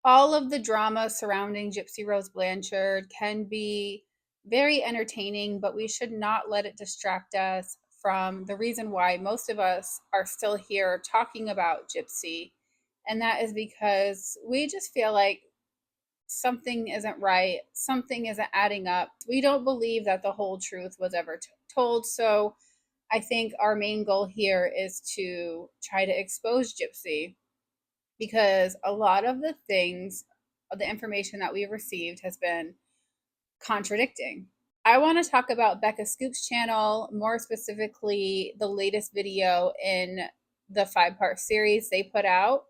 All of the drama surrounding Gypsy Rose Blanchard can be very entertaining, but we should not let it distract us from the reason why most of us are still here talking about Gypsy. And that is because we just feel like something isn't right, something isn't adding up. We don't believe that the whole truth was ever told. So I think our main goal here is to try to expose Gypsy, because a lot of the information that we've received has been contradicting. I want to talk about Becca Scoop's channel, more specifically the latest video in the 5-part series they put out.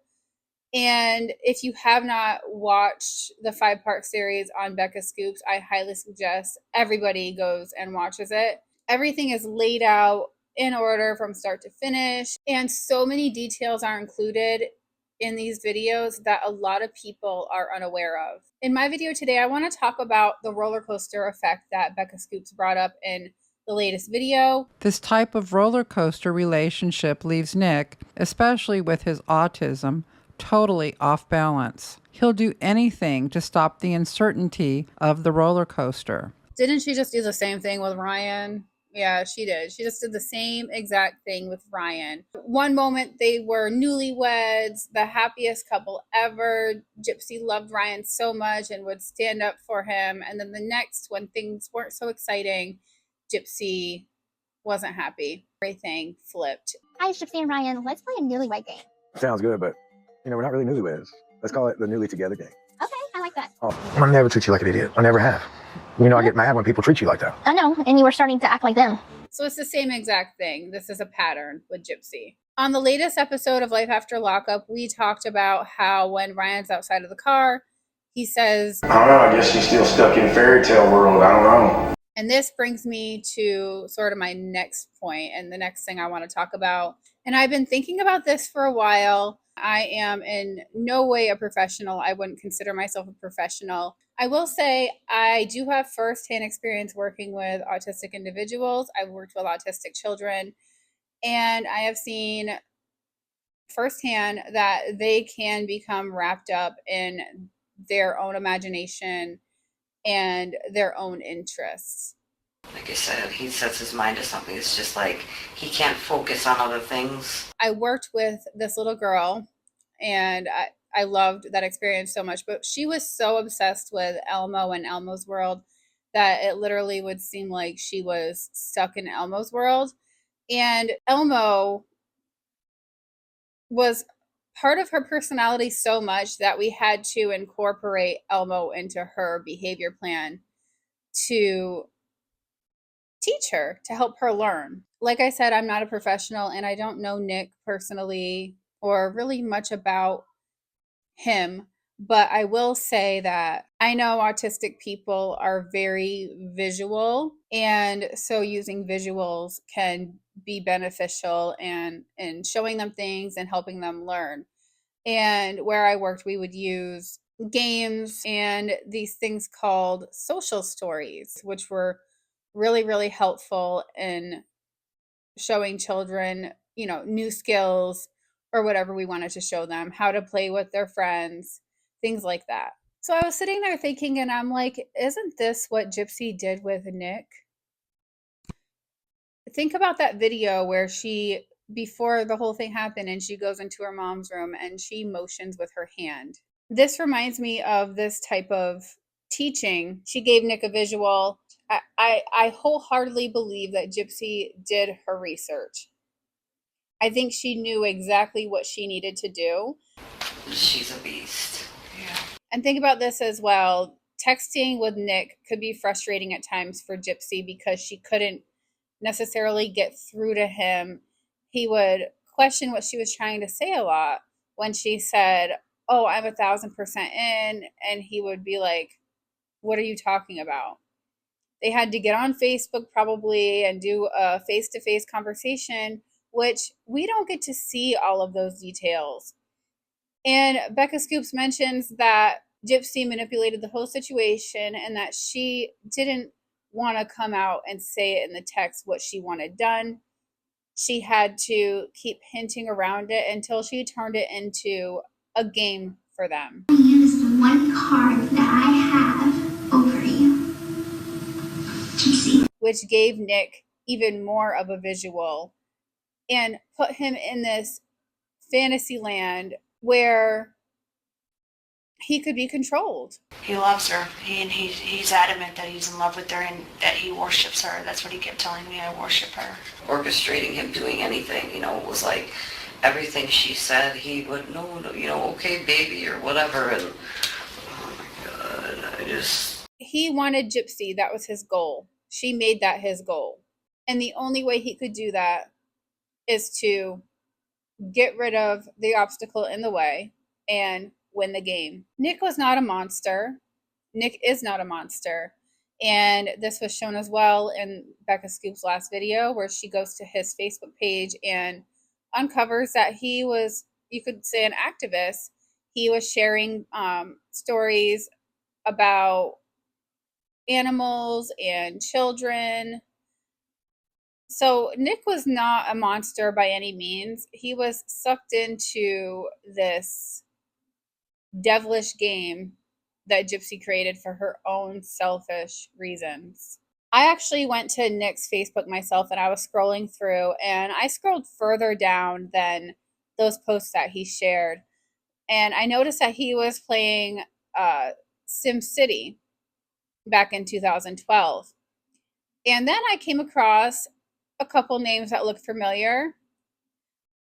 And if you have not watched the 5-part series on Becca Scoops, I highly suggest everybody goes and watches it. Everything is laid out in order from start to finish, and so many details are included in these videos that a lot of people are unaware of. In my video today, I want to talk about the roller coaster effect that Becca Scoops brought up in the latest video. This type of roller coaster relationship leaves Nick, especially with his autism, totally off balance. He'll do anything to stop the uncertainty of the roller coaster. Didn't she just do the same thing with Ryan? Yeah, she did. She just did the same exact thing with Ryan. One moment they were newlyweds, the happiest couple ever. Gypsy loved Ryan so much and would stand up for him. And then the next, when things weren't so exciting, Gypsy wasn't happy. Everything flipped. Hi, it's Gypsy and Ryan. Let's play a newlywed game. Sounds good, but we're not really newlyweds. Let's call it the newly together game. Okay, I like that. Oh, I never treat you like an idiot. I never have. I get mad when people treat you like that. I know, and you were starting to act like them. So it's the same exact thing. This is a pattern with Gypsy. On the latest episode of Life After Lockup, we talked about how when Ryan's outside of the car, he says, I don't know, I guess she's still stuck in fairy tale world. I don't know. And this brings me to sort of my next point and the next thing I want to talk about. And I've been thinking about this for a while. I am in no way a professional. I wouldn't consider myself a professional. I will say I do have firsthand experience working with autistic individuals. I've worked with autistic children, and I have seen firsthand that they can become wrapped up in their own imagination and their own interests. Like I said, he sets his mind to something. It's just like he can't focus on other things. I worked with this little girl, and I loved that experience so much, but she was so obsessed with Elmo and Elmo's world that it literally would seem like she was stuck in Elmo's world. And Elmo was part of her personality so much that we had to incorporate Elmo into her behavior plan to teach her, to help her learn. Like I said, I'm not a professional, and I don't know Nick personally or really much about him, but I will say that I know autistic people are very visual, and so using visuals can be beneficial and showing them things and helping them learn. And where I worked, we would use games and these things called social stories, which were really, really helpful in showing children, new skills or whatever we wanted to show them, how to play with their friends, things like that. So I was sitting there thinking, and I'm like, isn't this what Gypsy did with Nick? Think about that video where she, before the whole thing happened, and she goes into her mom's room and she motions with her hand. This reminds me of this type of teaching. She gave Nick a visual. I wholeheartedly believe that Gypsy did her research. I think she knew exactly what she needed to do. She's a beast. Yeah. And think about this as well. Texting with Nick could be frustrating at times for Gypsy because she couldn't necessarily get through to him. He would question what she was trying to say a lot when she said, "Oh, I'm 1,000% in," and he would be like, "What are you talking about?" They had to get on Facebook probably and do a face-to-face conversation, which we don't get to see all of those details. And Becca Scoops mentions that Gypsy manipulated the whole situation and that she didn't want to come out and say it in the text what she wanted done. She had to keep hinting around it until she turned it into a game for them. one card that I have over you. Gypsy. Which gave Nick even more of a visual and put him in this fantasy land where he could be controlled. He loves her. He's adamant that he's in love with her and that he worships her. That's what he kept telling me, I worship her. Orchestrating him doing anything, it was like everything she said, he would, no, okay, baby, or whatever. And oh my God, He wanted Gypsy. That was his goal. She made that his goal. And the only way he could do that is to get rid of the obstacle in the way and win the game. Nick was not a monster. Nick is not a monster. And this was shown as well in Becca Scoop's last video, where she goes to his Facebook page and uncovers that he was, you could say, an activist. He was sharing stories about animals and children. So Nick was not a monster by any means. He was sucked into this devilish game that Gypsy created for her own selfish reasons. I actually went to Nick's Facebook myself and I was scrolling through, and I scrolled further down than those posts that he shared. And I noticed that he was playing SimCity back in 2012. And then I came across a couple names that looked familiar: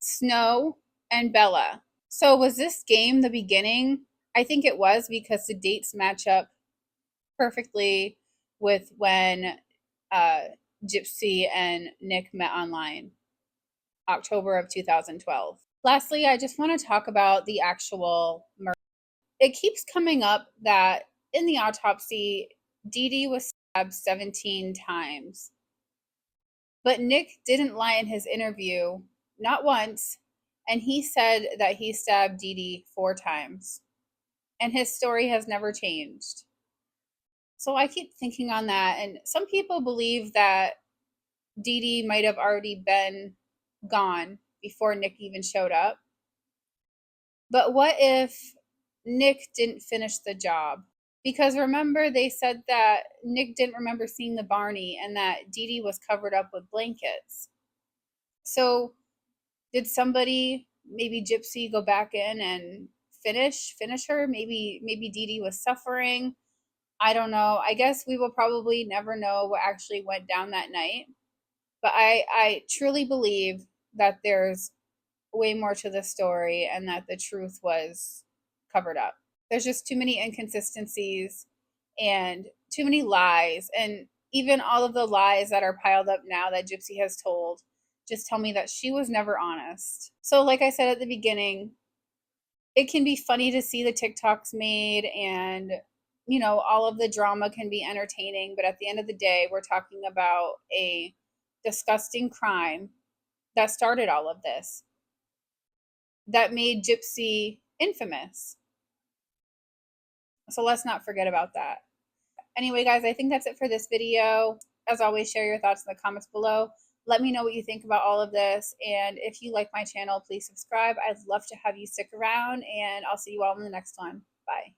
Snow and Bella. So was this game the beginning? I think it was, because the dates match up perfectly with when Gypsy and Nick met online, October of 2012. Lastly, I just want to talk about the actual murder. It keeps coming up that in the autopsy, Dee Dee was stabbed 17 times. But Nick didn't lie in his interview, not once, and he said that he stabbed Dee Dee 4 times. And his story has never changed. So I keep thinking on that, and some people believe that Dee Dee might have already been gone before Nick even showed up. But what if Nick didn't finish the job? Because remember, they said that Nick didn't remember seeing the Barney and that Dee Dee was covered up with blankets. So did somebody, maybe Gypsy, go back in and finish her? Maybe Dee Dee was suffering. I don't know. I guess we will probably never know what actually went down that night. But I truly believe that there's way more to the story and that the truth was covered up. There's just too many inconsistencies and too many lies. And even all of the lies that are piled up now that Gypsy has told just tell me that she was never honest. So like I said at the beginning, it can be funny to see the TikToks made, and all of the drama can be entertaining, but at the end of the day, we're talking about a disgusting crime that started all of this, that made Gypsy infamous. So let's not forget about that. Anyway, guys, I think that's it for this video. As always, share your thoughts in the comments below. Let me know what you think about all of this. And if you like my channel, please subscribe. I'd love to have you stick around, and I'll see you all in the next one. Bye.